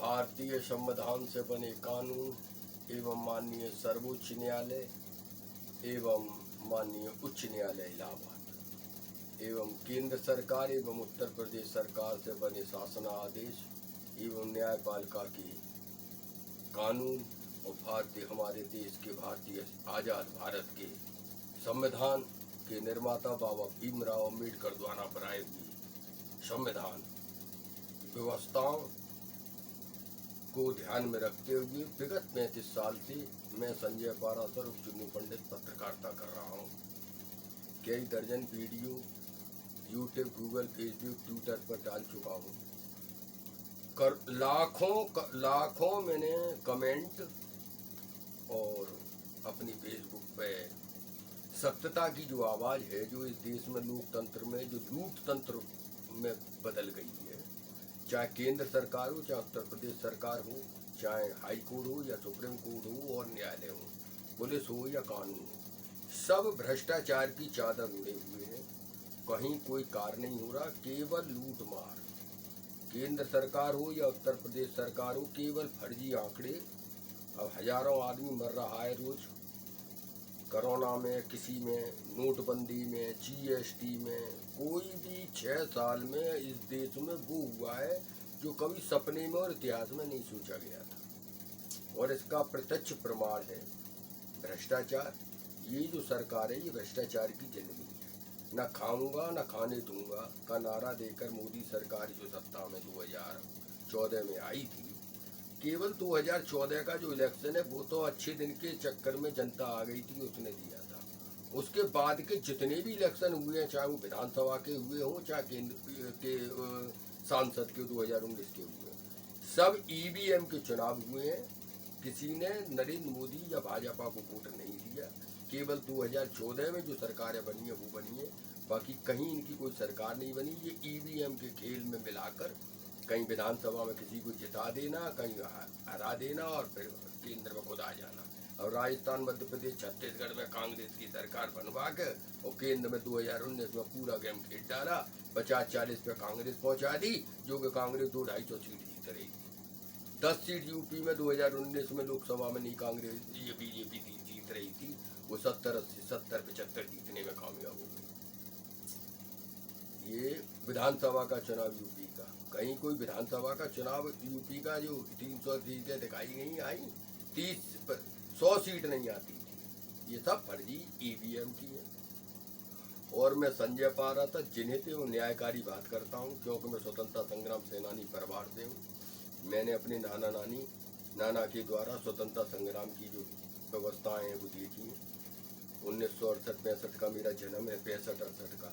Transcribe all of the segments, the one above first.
भारतीय संविधान से बने कानून एवं माननीय सर्वोच्च न्यायालय एवं माननीय उच्च न्यायालय इलाहाबाद एवं केंद्र सरकार एवं उत्तर प्रदेश सरकार से बने शासनादेश एवं न्यायपालिका के कानून और हमारे देश के भारतीय आज़ाद भारत के संविधान के निर्माता बाबा भीमराव अम्बेडकर द्वारा बनाए हुए संविधान व्यवस्थाओं को ध्यान में रखते हुए विगत 35 साल से मैं संजय पाराशर उप चुन्नू पंडित पत्रकारिता कर रहा हूँ। कई दर्जन video YouTube, Google, Facebook, Twitter पर डाल चुका हूँ। लाखों मैंने कमेंट और अपनी फेसबुक पे सत्यता की जो आवाज़ है, जो इस देश में लोकतंत्र में जो लूट तंत्र में बदल गई है, चाहे केंद्र सरकार हो, चाहे उत्तर प्रदेश सरकार हो, चाहे हाई कोर्ट हो या सुप्रीम कोर्ट हो और न्यायालय हो, पुलिस हो या कानून हो, सब भ्रष्टाचार की चादर उड़े हुए हैं। कहीं कोई कार्य नहीं हो रहा, केवल लूट मार। केंद्र सरकार हो या उत्तर प्रदेश सरकार हो, केवल फर्जी आंकड़े। अब हजारों आदमी मर रहा है रोज, कोरोना में, किसी में, नोटबंदी में, जीएसटी में। कोई भी 6 साल में इस देश में वो हुआ है जो कभी सपने में और इतिहास में नहीं सोचा गया था, और इसका प्रत्यक्ष प्रमाण है भ्रष्टाचार। ये जो सरकार है, ये भ्रष्टाचार की जननी है। न खाऊंगा न खाने दूंगा का नारा देकर मोदी सरकार जो सत्ता में 2014 में आई थी, केवल 2014 का जो इलेक्शन है वो तो अच्छे दिन के चक्कर में जनता आ गई थी, उसने दिया था। उसके बाद के जितने भी इलेक्शन हुए हैं, चाहे वो विधानसभा के हुए हों, चाहे केंद्र के सांसद के 2019 के हुए, सब ईवीएम के चुनाव हुए हैं। किसी ने नरेंद्र मोदी या भाजपा को वोट नहीं दिया। केवल 2014 में जो सरकारें बनी है वो बनी है, बाकी कहीं इनकी कोई सरकार नहीं बनी। ये ईवीएम के खेल में मिलाकर कहीं विधानसभा में किसी को जिता देना, कहीं हरा देना और फिर केंद्र में खुद आ जाना। और राजस्थान, मध्य प्रदेश, छत्तीसगढ़ में कांग्रेस की सरकार बनवा के और केंद्र में 2019 में पूरा गेम खेल डाला। 50-40 पे कांग्रेस पहुंचा दी, जो कि कांग्रेस 200-250 सीट जीत रही थी। 10 सीट यूपी में 2019 में लोकसभा में नहीं कांग्रेस, ये बीजेपी जीत रही थी, वो 70-75 जीतने में कामयाब हो गई। ये विधानसभा का चुनाव यूपी का, कहीं कोई विधानसभा का चुनाव यूपी का जो 300 सीटें दिखाई नहीं आई, 100 सीट नहीं आती थी। ये सब फर्जी ईवीएम की है। और मैं संजय पाराशर जिन्हें थे वो न्यायकारी बात करता हूँ, क्योंकि मैं स्वतंत्रता संग्राम सेनानी परिवार से हूँ। मैंने अपने नाना के द्वारा स्वतंत्रता संग्राम की जो व्यवस्थाएं हैं वो देखी हैं। 1968-65 का मेरा जन्म है, 65-68 का,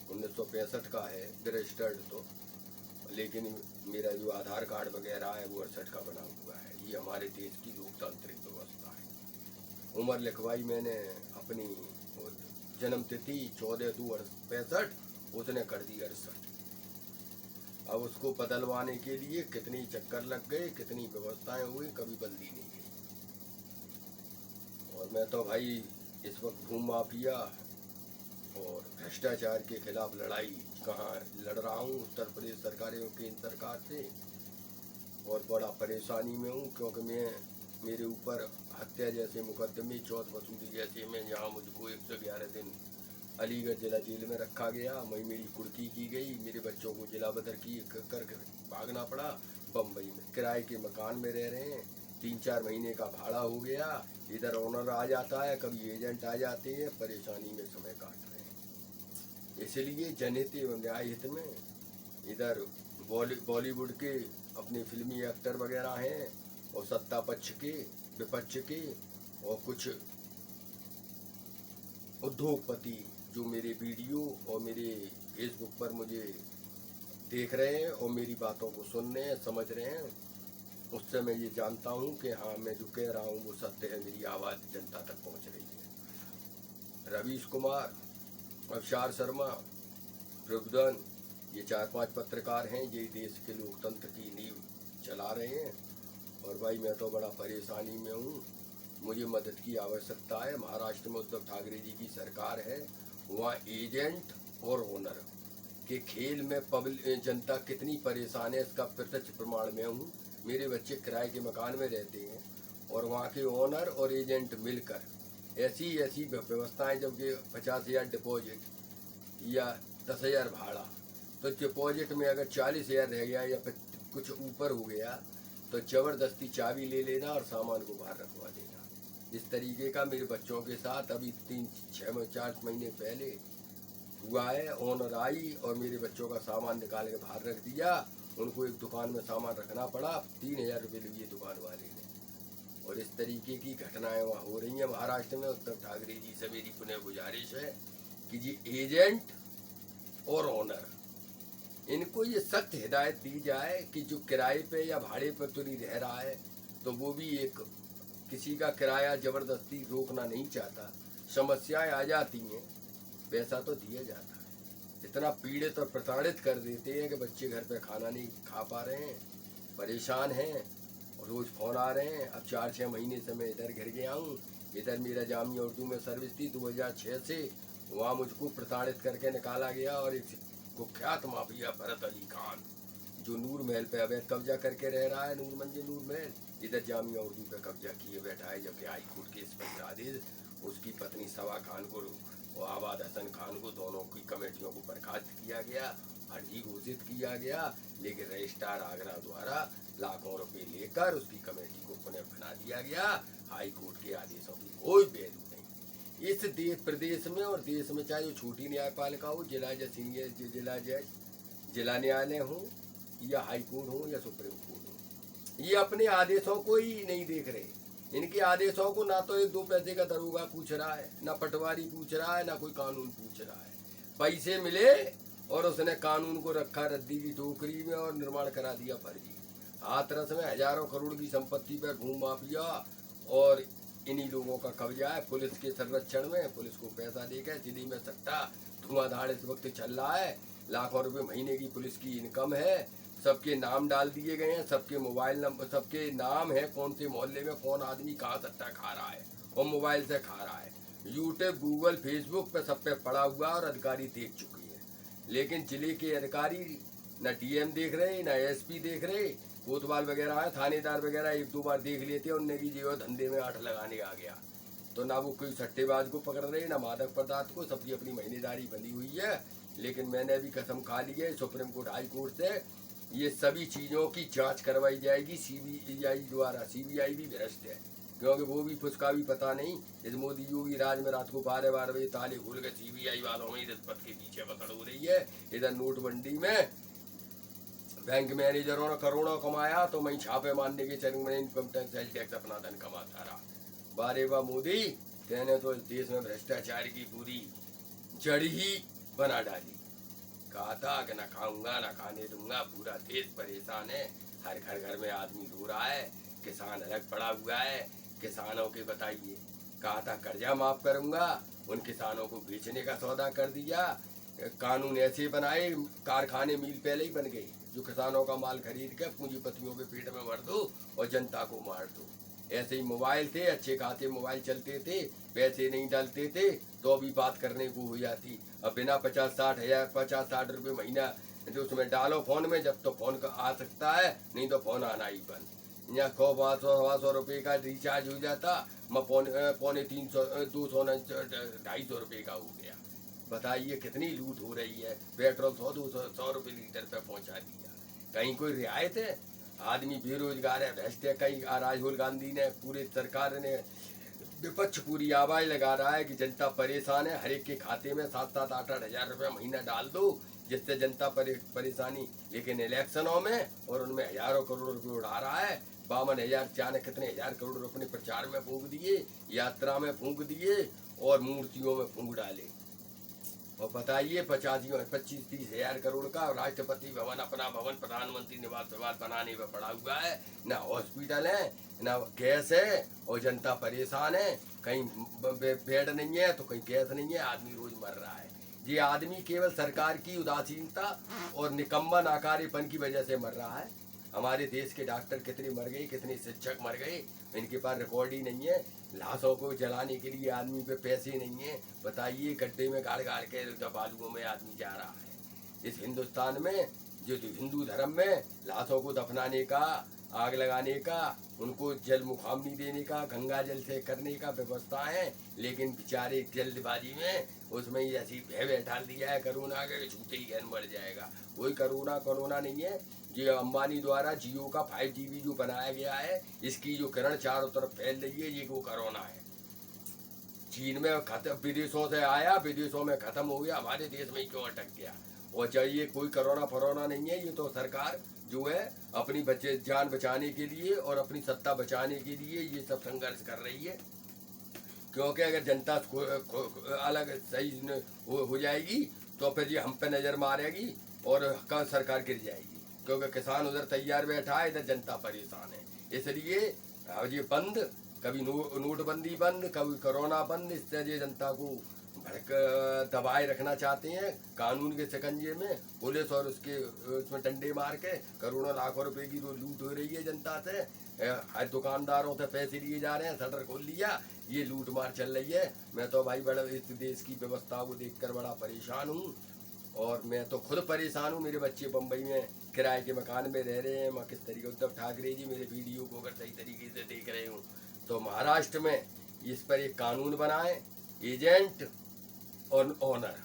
1965 का है रजिस्टर्ड तो, लेकिन मेरा जो आधार कार्ड वगैरह है वो 68 का बना हुआ है। ये हमारे देश की लोकतांत्रिक व्यवस्था है। उम्र लिखवाई मैंने अपनी जन्म तिथि 14/2/65, उसने कर दी 68। अब उसको बदलवाने के लिए कितनी चक्कर लग गए, कितनी व्यवस्थाएं हुई, कभी बदली नहीं गई। और मैं तो भाई इस वक्त भूमि माफिया और भ्रष्टाचार के खिलाफ लड़ाई कहाँ लड़ रहा हूँ, उत्तर प्रदेश सरकार एवं केंद्र सरकार से, और बड़ा परेशानी में हूँ, क्योंकि मेरे ऊपर हत्या जैसे मुकदमे, चौथ वसूली जैसे में, जहाँ मुझको 111 दिन अलीगढ़ जिला जेल में रखा गया, वहीं मेरी कुर्की की गई, मेरे बच्चों को जिला बदर की कर भागना पड़ा। बम्बई में किराए के मकान में रह रहे हैं, 3-4 महीने का भाड़ा हो गया। इधर ओनर आ जाता है, कभी एजेंट आ जाते हैं, परेशानी में समय काट रहे हैं। इसलिए जनहित एवं न्याय हित में इधर बॉलीवुड के अपने फिल्मी एक्टर वगैरह हैं, और सत्ता पक्ष के, विपक्ष के, और कुछ उद्योगपति जो मेरे वीडियो और मेरे फेसबुक पर मुझे देख रहे हैं और मेरी बातों को सुन रहे हैं, समझ रहे हैं, उससे मैं ये जानता हूँ कि हाँ, मैं जो कह रहा हूँ वो सत्य है, मेरी आवाज़ जनता तक पहुँच रही है। रवीश कुमार, अवसार शर्मा, प्रबुद्धन, ये 4-5 पत्रकार हैं, ये देश के लोकतंत्र की नींव चला रहे हैं। और भाई मैं तो बड़ा परेशानी में हूँ, मुझे मदद की आवश्यकता है। महाराष्ट्र में उद्धव ठाकरे जी की सरकार है, वहाँ एजेंट और ओनर के खेल में जनता कितनी परेशान है, इसका प्रत्यक्ष प्रमाण मैं हूँ। मेरे बच्चे किराए के मकान में रहते हैं और वहाँ के ओनर और एजेंट मिलकर ऐसी ऐसी व्यवस्थाएं, जबकि 50,000 डिपॉजिट या 10,000 भाड़ा, तो डिपॉजिट में अगर 40,000 रह गया या कुछ ऊपर हो गया तो ज़बरदस्ती चाबी ले लेना और सामान को बाहर रखवा देना। इस तरीके का मेरे बच्चों के साथ अभी 4 महीने पहले हुआ है। ओनर आई और मेरे बच्चों का सामान निकाल के बाहर रख दिया। उनको एक दुकान में सामान रखना पड़ा, 3,000 रुपये लिए दुकान वाले ने। और इस तरीके की घटनाएं वहाँ हो रही हैं महाराष्ट्र में। उद्धव ठाकरे जी से मेरी पुनः गुजारिश है कि जी एजेंट और ओनर, इनको ये सख्त हिदायत दी जाए कि जो किराए पे या भाड़े पर तो नहीं रह रहा है तो वो भी एक किसी का किराया ज़बरदस्ती रोकना नहीं चाहता, समस्याएं आ जाती हैं, पैसा तो दिया जाता है। इतना पीड़ित और प्रताड़ित कर देते हैं कि बच्चे घर पे खाना नहीं खा पा रहे हैं, परेशान हैं, रोज़ फ़ोन आ रहे हैं। अब 4-6 महीने से मैं इधर घिर गया हूँ। इधर मेरा जामिया उर्दू में सर्विस थी 2006 से, वहाँ मुझको प्रताड़ित करके निकाला गया। और एक कुख्यात माफिया भरत अली खान जो नूर महल पे अवैध कब्जा करके रह रहा है, नूर महल, इधर जामिया उर्दू पे कब्जा किए बैठा है। जबकि हाई कोर्ट के स्पष्ट आदेश उसकी पत्नी सवा खान को और आबाद हसन खान को, दोनों की कमेटियों को बर्खास्त किया गया, फर्जी घोषित किया गया। लेकिन रजिस्ट्रार आगरा द्वारा लाखों रुपए लेकर उसकी कमेटी को पुनः बना दिया गया। हाई कोर्ट के आदेशों की कोई वैल्यू नहीं इस प्रदेश में। और देश में चाहे वो छोटी न्यायपालिका हो, जिला जज, सीनियर जिला जज, जिला न्यायालय हो या हाई कोर्ट हो या सुप्रीम कोर्ट हो, ये अपने आदेशों को ही नहीं देख रहे। इनके आदेशों को ना तो 1-2 पैसे का दरोगा पूछ रहा है, ना पटवारी पूछ रहा है, ना कोई कानून पूछ रहा है। पैसे मिले और उसने कानून को रखा रद्दी की टोकरी में और निर्माण करा दिया फर्जी। हाथरस में हजारों करोड़ की संपत्ति पर भूमि माफिया और इन्हीं लोगों का कब्जा है। पुलिस के संरक्षण में, पुलिस को पैसा देकर दिल्ली में सट्टा धुआंधार इस वक्त चल रहा है। लाखों रुपए महीने की पुलिस की इनकम है। सबके नाम डाल दिए गए हैं, सबके मोबाइल नंबर, सबके नाम है, कौन से मोहल्ले में कौन आदमी कहाँ सट्टा खा रहा है और मोबाइल से खा रहा है। यूट्यूब, गूगल, फेसबुक पे सब पे पड़ा हुआ और अधिकारी देख चुके हैं। लेकिन जिले के अधिकारी न डीएम देख रहे, न एसपी देख रहे। कोतवाल वगैरह है, थानेदार वगैरह 1-2 बार देख लेते हैं, उनने की जो धंधे में आठ लगाने आ गया। तो ना वो कोई सट्टेबाज को पकड़ रहे, ना मादक पदार्थ को, सबकी अपनी महीनेदारी बनी हुई है। लेकिन मैंने अभी कसम खा ली है सुप्रीम कोर्ट, हाई कोर्ट से, ये सभी चीज़ों की जांच करवाई जाएगी सीबीआई द्वारा। सीबीआई भी भ्रष्ट है, क्योंकि वो भी उसका भी पता नहीं। इस मोदी योगी राज में रात को 12-12 बजे ताले खोल के सीबीआई वालों में रिश्वत के पीछे पकड़ हो रही है। इधर नोटबंदी में बैंक मैनेजरों ने करोड़ों कमाया तो वहीं छापे मारने के चरण में इनकम टैक्स, सेल टैक्स अपना धन कमाता रहा। बारे बा मोदी, तेने तो इस देश में भ्रष्टाचार की पूरी जड़ ही बना डाली। कहा था कि ना खाऊंगा ना खाने दूंगा, पूरा देश परेशान है, हर घर में आदमी रो रहा है, किसान अलग पड़ा हुआ है। किसानों के बताइए, कहा था कर्जा माफ करूंगा, उन किसानों को बेचने का सौदा कर दिया। कानून ऐसे बनाए, कारखाने मिल पहले ही बन गए, जो किसानों का माल खरीद कर पूंजीपतियों के पेट में भर दो और जनता को मार दो। ऐसे ही मोबाइल थे, अच्छे खाते मोबाइल चलते थे, पैसे नहीं डालते थे तो भी बात करने को हो जाती। अब बिना 50-60 रुपये महीना जो उसमें डालो फोन में, जब तो फोन का आ सकता है, नहीं तो फोन आना ही बंद। यहाँ 100-200 रुपये का रिचार्ज हो जाता, मैं पौने 300, 200, 250 रुपये का हो गया। बताइए कितनी लूट हो रही है। पेट्रोल 100-200 रुपये लीटर पे पहुंचा दिया। कहीं कोई रियायत है? आदमी बेरोजगार है, भ्रष्ट है। कहीं राहुल गांधी ने, पूरी सरकार ने, विपक्ष पूरी आवाज लगा रहा है कि जनता परेशान है, हर एक के खाते में 7-7, 8-8 हजार रुपये महीना डाल दो, जिससे जनता परेशानी। लेकिन इलेक्शनों में और उनमें हजारों करोड़ रुपये उड़ा रहा है। 52,000 जाने कितने हजार करोड़ अपने प्रचार में फूंक दिए, यात्रा में फूंक दिए और मूर्तियों में फूंक डाले। और बताइए 25-30 हजार करोड़ का राष्ट्रपति भवन, अपना भवन, प्रधानमंत्री निवास बनाने में पड़ा हुआ है। ना हॉस्पिटल है, ना गैस है और जनता परेशान है। कहीं बेड नहीं है तो कहीं गैस नहीं है, आदमी रोज मर रहा है। ये आदमी केवल सरकार की उदासीनता और निकम्मा नाकारेपन की वजह से मर रहा है। हमारे देश के डॉक्टर कितने मर गए, कितने शिक्षक मर गए, इनके पास रिकॉर्ड ही नहीं है। लाशों को जलाने के लिए आदमी पे पैसे नहीं है। बताइए, गड्ढे में गाड़ के बालुओं में आदमी जा रहा है। इस हिंदुस्तान में जो हिंदू धर्म में लाशों को दफनाने का आग लगाने का, उनको जल मुखामनी देने का, गंगा जल से करने का व्यवस्था है, लेकिन बेचारे जल्दबाजी में उसमें ही ऐसी भय बैठा दिया है कोरोना का, छूटे ही गहन बढ़ जाएगा। वही कोरोना नहीं है, ये अंबानी द्वारा जियो का 5G जो बनाया गया है, इसकी जो किरण चारों तरफ फैल रही है, ये वो कोरोना है। चीन में खत्म, विदेशों से आया, विदेशों में खत्म हो गया, हमारे देश में ही क्यों अटक गया। और चाहिए कोई कोरोना नहीं है, ये तो सरकार जो है अपनी बच्चे जान बचाने के लिए और अपनी सत्ता बचाने के लिए ये सब संघर्ष कर रही है। क्योंकि अगर जनता अलग सही हो जाएगी तो फिर ये हम पे नजर मारेगी और कहाँ सरकार गिर जाएगी, क्योंकि किसान उधर तैयार बैठा है, इधर जनता परेशान है। इसलिए ये बंद, कभी नोटबंदी बंद, कभी कोरोना बंद, इससे ये जनता को भड़क दबाए रखना चाहते हैं कानून के शिकंजे में। पुलिस और उसमें डंडे मार के करोड़ों लाखों रुपए की लूट हो रही है जनता से। हर दुकानदारों से पैसे लिए जा रहे हैं, शटर खोल लिया, ये लूट मार चल रही है। मैं तो भाई बड़ा इस देश की व्यवस्था को देखकर बड़ा परेशान हूँ, और मैं तो खुद परेशान हूँ। मेरे बच्चे बम्बई में किराए के मकान में रह रहे हैं। मैं किस तरीके, उद्धव ठाकरे जी मेरे वीडियो को अगर सही तरीके से देख रहे हूँ तो महाराष्ट्र में इस पर एक कानून बनाए, एजेंट और ओनर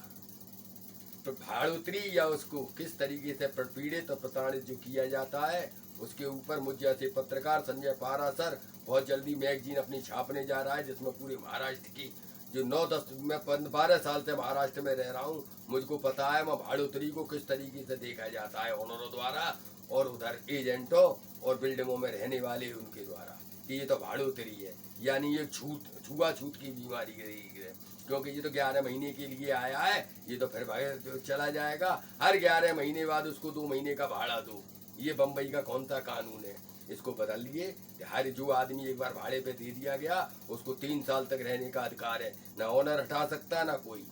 तो भाड़ोतरी या उसको किस तरीके से पीड़ित और प्रताड़ित जो किया जाता है, उसके ऊपर मुझ जैसे पत्रकार संजय पारासर बहुत जल्दी मैगजीन अपनी छापने जा रहा है, जिसमें पूरे महाराष्ट्र की जो 9-10 मैं 12 साल से महाराष्ट्र में रह रहा हूँ, मुझको पता है वहाँ भाड़ोतरी को किस तरीके से देखा जाता है ओनरों द्वारा, और उधर एजेंटों और बिल्डिंगों में रहने वाले उनके द्वारा, कि ये तो भाड़ोतरी है। यानी ये छुआछूत की बीमारी है, क्योंकि ये तो 11 महीने के लिए आया है, ये तो फिर भाई चला जाएगा। हर 11 महीने बाद उसको 2 महीने का भाड़ा दो। ये बम्बई का कौन सा कानून है? इसको बदल लिए। हर जो आदमी एक बार भाड़े पे दे दिया गया, उसको 3 साल तक रहने का अधिकार है, ना ओनर हटा सकता ना कोई।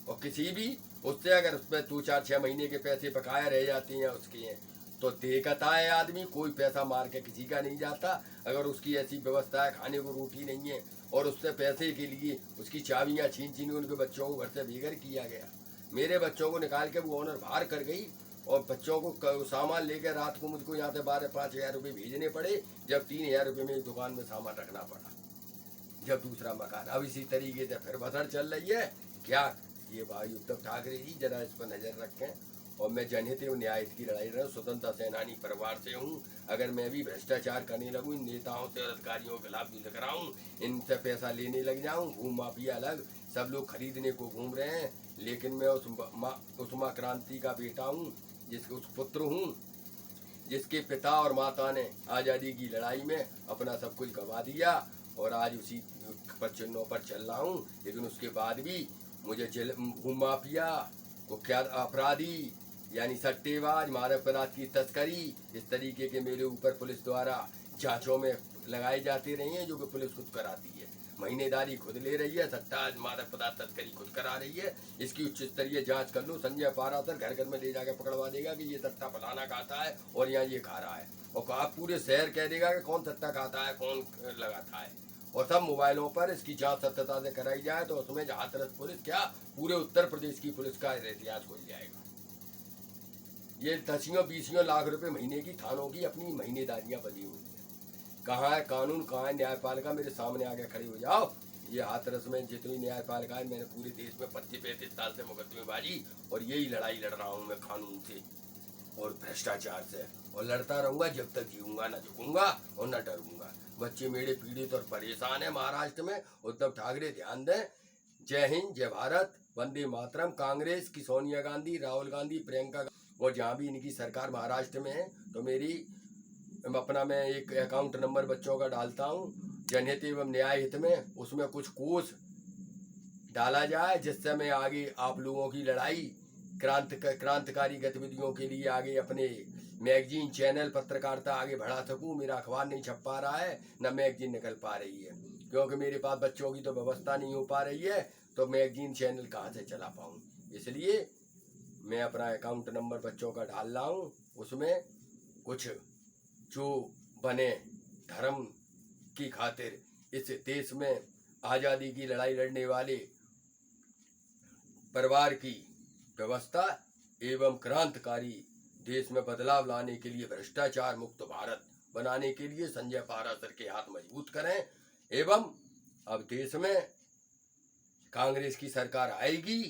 और किसी भी उससे अगर उसमें 2-4-6 महीने के पैसे बकाया रह जाते हैं उसके हैं, तो देखता है आदमी, कोई पैसा मार के किसी का नहीं जाता। अगर उसकी ऐसी व्यवस्था है, खाने को रोटी नहीं है, और उससे पैसे के लिए उसकी चाबियां छीन उनके बच्चों को घर से बेघर किया गया। मेरे बच्चों को निकाल के वो ओनर बाहर कर गई, और बच्चों को सामान लेकर रात को मुझको यहाँ से 5 हज़ार रुपये भेजने पड़े, जब 3 हज़ार रुपये में एक दुकान में सामान रखना पड़ा, जब दूसरा मकान। अब इसी तरीके से फिर बसर चल रही है। क्या ये भाई उद्धव ठाकरे जी जरा इस पर नजर रखें। और मैं जनहित एवं न्याय की लड़ाई लड़ रहा हूँ, स्वतंत्रता सेनानी परिवार से हूँ। अगर मैं भी भ्रष्टाचार करने लगूँ, इन नेताओं से और अधिकारियों के खिलाफ युद्ध कराऊँ, इनसे पैसा लेने लग जाऊँ, भूमि माफिया अलग, सब लोग खरीदने को घूम रहे हैं, लेकिन मैं उस माँ क्रांति का बेटा हूँ, जिसके उस पुत्र हूँ जिसके पिता और माता ने आज़ादी की लड़ाई में अपना सब कुछ गवा दिया, और आज उसी चिन्हों पर चल रहा हूँ। लेकिन उसके बाद भी मुझे भूमि माफिया, कुख्यात अपराधी यानी सट्टेबाज, मादक पदार्थ की तस्करी, इस तरीके के मेरे ऊपर पुलिस द्वारा जांचों में लगाई जाती रही हैं, जो कि पुलिस खुद कराती है। महीनेदारी खुद ले रही है, सट्टा मादक पदार्थ तस्करी खुद करा रही है। इसकी उच्च स्तरीय जांच कर लो। संजय पारासर घर घर में ले जाकर पकड़वा देगा कि ये सट्टा फलाना खाता है और यहाँ ये खा रहा है, और आप पूरे शहर कह देगा कि कौन सट्टा खाता है, कौन लगाता है। और सब मोबाइलों पर इसकी जांच सत्यता से कराई जाए तो उसमें हाथरस पुलिस क्या, पूरे उत्तर प्रदेश की पुलिस का इतिहास खुल जाएगा। ये 10-20 लाख रुपए महीने की थानों की अपनी महीनेदारियां बनी हुई है। कहाँ है कानून, कहाँ है न्यायपालिका? मेरे सामने आके खड़े हो जाओ। ये हाथरस में जितनी न्यायपालिका है, मैंने पूरे देश में 25-35 साल से मुकदमेबाजी और यही लड़ाई लड़ रहा हूँ मैं, कानून से और भ्रष्टाचार से, और लड़ता रहूंगा जब तक जीऊंगा, न झुकूंगा और न डरूंगा। बच्चे मेरे पीड़ित और परेशान है महाराष्ट्र में। उद्धव ठाकरे ध्यान दें। जय हिंद, जय भारत, वंदे मातरम। कांग्रेस की सोनिया गांधी, राहुल गांधी, प्रियंका, और जहाँ भी इनकी सरकार महाराष्ट्र में है, तो मैं एक अकाउंट नंबर बच्चों का डालता हूँ जनहित एवं न्याय हित में। उसमें कुछ कोष डाला जाए, जिससे मैं आगे आप लोगों की लड़ाई क्रांतिकारी गतिविधियों के लिए आगे अपने मैगजीन, चैनल, पत्रकारिता आगे बढ़ा सकूं। मेरा अखबार नहीं छप पा रहा है, न मैगजीन निकल पा रही है, क्योंकि मेरे पास बच्चों की तो व्यवस्था नहीं हो पा रही है, तो मैगजीन चैनल कहाँ से चला पाऊँ। इसलिए मैं अपना अकाउंट नंबर बच्चों का डाल रहा हूँ। उसमें कुछ जो बने धर्म की खातिर इस देश में आज़ादी की लड़ाई लड़ने वाले परिवार की व्यवस्था एवं क्रांतिकारी देश में बदलाव लाने के लिए, भ्रष्टाचार मुक्त भारत बनाने के लिए संजय पाराशर के हाथ मजबूत करें। एवं अब देश में कांग्रेस की सरकार आएगी,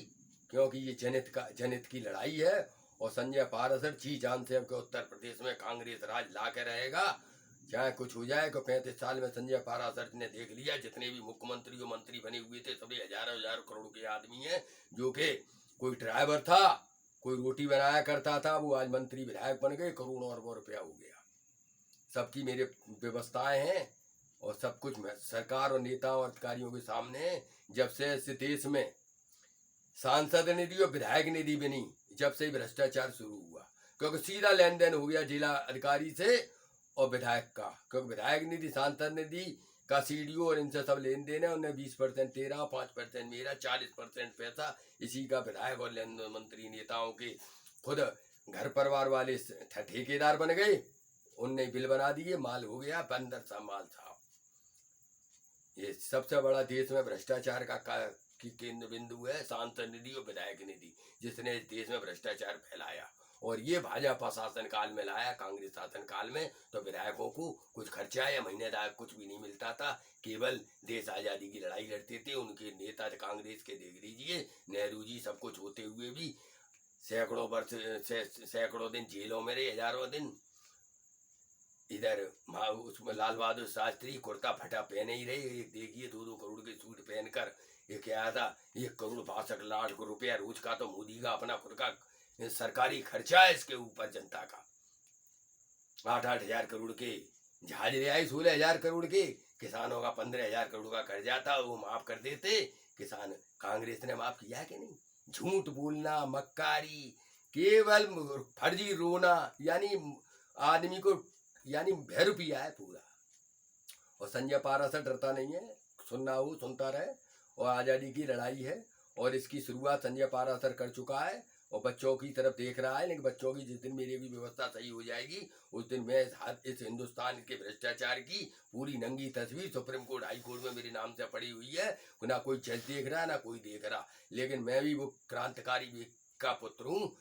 क्योंकि ये जनहित की लड़ाई है। और संजय पाराशर जी जान से अब उत्तर प्रदेश में कांग्रेस राज ला के रहेगा, चाहे कुछ हो जाए। को 35 साल में संजय पाराशर ने देख लिया, जितने भी मुख्यमंत्री और मंत्री बने हुए थे सभी हजारों हजार करोड़ के आदमी हैं। जो कि कोई ड्राइवर था, कोई रोटी बनाया करता था, वो आज मंत्री विधायक बन गए, करोड़ों अरबों रुपया हो गया। सबकी मेरे व्यवस्थाएं हैं और सब कुछ सरकार और नेताओं और अधिकारियों के सामने। जब से इस देश में सांसद निधि और विधायक निधि बनी, जब से भ्रष्टाचार शुरू हुआ, क्योंकि सीधा लेन देन हो गया जिला अधिकारी से और विधायक का। क्योंकि विधायक निधि, सांसद निधि का सीडीओ और इनसे सब लेन देन है। उन्हें 20% तेरा, 5% मेरा, 40% पैसा इसी का विधायक और लेन मंत्री नेताओं के खुद घर परिवार वाले ठेकेदार बन गए। उनने बिल बना दिए, माल हो गया, बंदर सा माल था। ये सबसे बड़ा देश में भ्रष्टाचार का की केंद्र बिंदु है सांसद निधि और विधायक निधि, जिसने इस देश में भ्रष्टाचार फैलाया। और ये भाजपा शासन काल में लाया। कांग्रेस शासन काल में तो विधायकों को कुछ खर्चा या महीनेदार कुछ भी नहीं मिलता था, केवल देश आजादी की लड़ाई लड़ते थे। उनके नेता कांग्रेस के देख लीजिए, नेहरू जी, सब कुछ होते हुए भी सैकड़ों वर्ष सैकड़ों दिन जेलों में रहे, हजारों दिन। इधर उसमें लाल बहादुर शास्त्री कुर्ता फटा पहने ही रहे। एक देखिए 2-2 करोड़ के सूट पहनकर, ये क्या था, 1 करोड़ 62 लाख रुपया रोज का तो मोदी का अपना खुद का सरकारी खर्चा है इसके ऊपर जनता का। 8-8 हजार करोड़ के जहाज ले आए, 16 हजार करोड़ के। किसानों का 15 हजार करोड़ का कर्जा था, वो माफ कर देते किसान। कांग्रेस ने माफ किया कि नहीं? झूठ बोलना, मक्कारी, केवल फर्जी रोना, यानी आदमी को यानी भैरू पिया है पूरा। और संजय पाराशर डरता नहीं है, सुनना हो सुनता रहे। और आजादी की लड़ाई है और इसकी शुरुआत संजय पाराशर कर चुका है और बच्चों की तरफ देख रहा है। लेकिन बच्चों की जिस दिन मेरी भी व्यवस्था सही हो जाएगी, उस दिन मैं इस हिंदुस्तान के भ्रष्टाचार की पूरी नंगी तस्वीर सुप्रीम कोर्ट, हाई कोर्ट में मेरे नाम से पड़ी हुई है। ना कोई जज देख रहा, ना कोई देख रहा, लेकिन मैं भी वो क्रांतिकारी का पुत्र हूँ।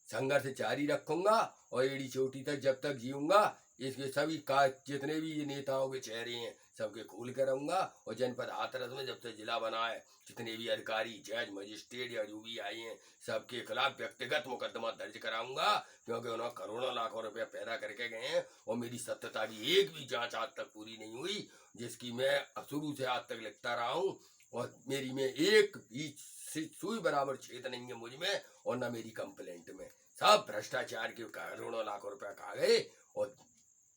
संघर्ष जारी रखूंगा और एड़ी चोटी तक जब तक जीऊंगा। इसके सभी का जितने भी ये नेताओं के चेहरे हैं सबके खोल कर रहूंगा। और जनपद हाथरस में जब से जिला बना है, जितने भी अधिकारी, जज, मजिस्ट्रेट या जो भी आए हैं, सबके खिलाफ व्यक्तिगत मुकदमा दर्ज कराऊंगा, क्योंकि उन्होंने करोड़ों लाखों रुपया पैदा करके गए हैं। और मेरी सत्यता की एक भी जांच आज तक पूरी नहीं हुई, जिसकी मैं शुरू से आज तक लिखता रहा हूँ। और मेरी में एक भी सुई बराबर छेद नहीं है मुझ में, और न मेरी कंप्लेंट में। सब भ्रष्टाचार के करोड़ों लाखों रुपया खा गए और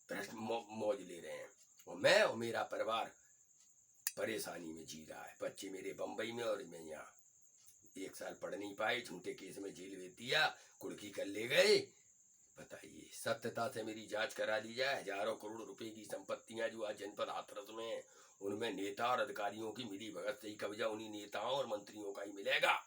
मौज ले रहे हैं। और मैं और मेरा परिवार परेशानी में जी रहा है। बच्चे मेरे बंबई में और मैं यहाँ 1 साल पढ़ नहीं पाए, झूठे केस में जेल भेज दिया, कुड़की कर ले गए। बताइए, सत्यता से मेरी जांच करा ली जाए। हजारों करोड़ रुपए की संपत्तियां जो आज जनपद हाथरस में है, उनमें नेता और अधिकारियों की मिली भगत से ही कब्जा उन्हीं नेताओं और मंत्रियों का ही मिलेगा।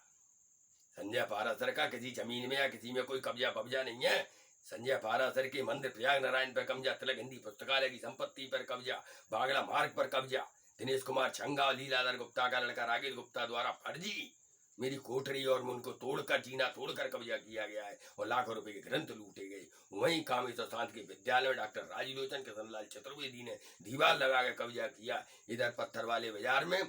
संजय पाराशर का किसी जमीन में या किसी में कोई कब्जा नहीं है। संजय पाराशर के मंदिर प्रयाग नारायण पर कब्जा, तिलक हिंदी पुस्तकालय की संपत्ति पर कब्जा, बागड़ा मार्ग पर कब्जा, दिनेश कुमार छंगा और लीलाधर गुप्ता का लड़का राकेश गुप्ता द्वारा फर्जी मेरी कोठरी और उनको तोड़कर, जीना तोड़कर कब्जा किया गया है और लाखों रुपए के ग्रंथ लूटे गए। वहीं कामेश्वर शांत के विद्यालय में डॉक्टर राजलोचन किशनलाल चतुर्वेदी ने दीवार लगाकर कब्जा किया। इधर पत्थर वाले बाजार में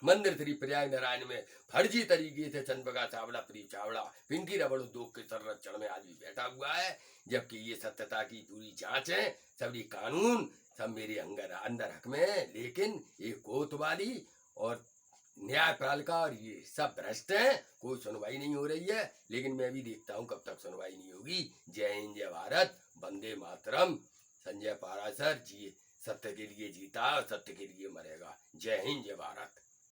मंदिर श्री प्रयाग नारायण में फर्जी तरीके से चंद्रप्रका चावला, प्रीत चावला, पिंकी रबड़ उद्योग के संरक्षण में आदमी बैठा हुआ है। जबकि ये सत्यता की पूरी जांच है, सभी कानून सब मेरे अंदर हक में है। लेकिन ये कोतवाली और न्यायपालिका और ये सब भ्रष्ट हैं, कोई सुनवाई नहीं हो रही है। लेकिन मैं भी देखता हूँ कब तक सुनवाई नहीं होगी। जय हिंद, जय भारत, वंदे मातरम। संजय पाराशर जी सत्य के लिए जीता और सत्य के लिए मरेगा। जय हिंद, जय भारत।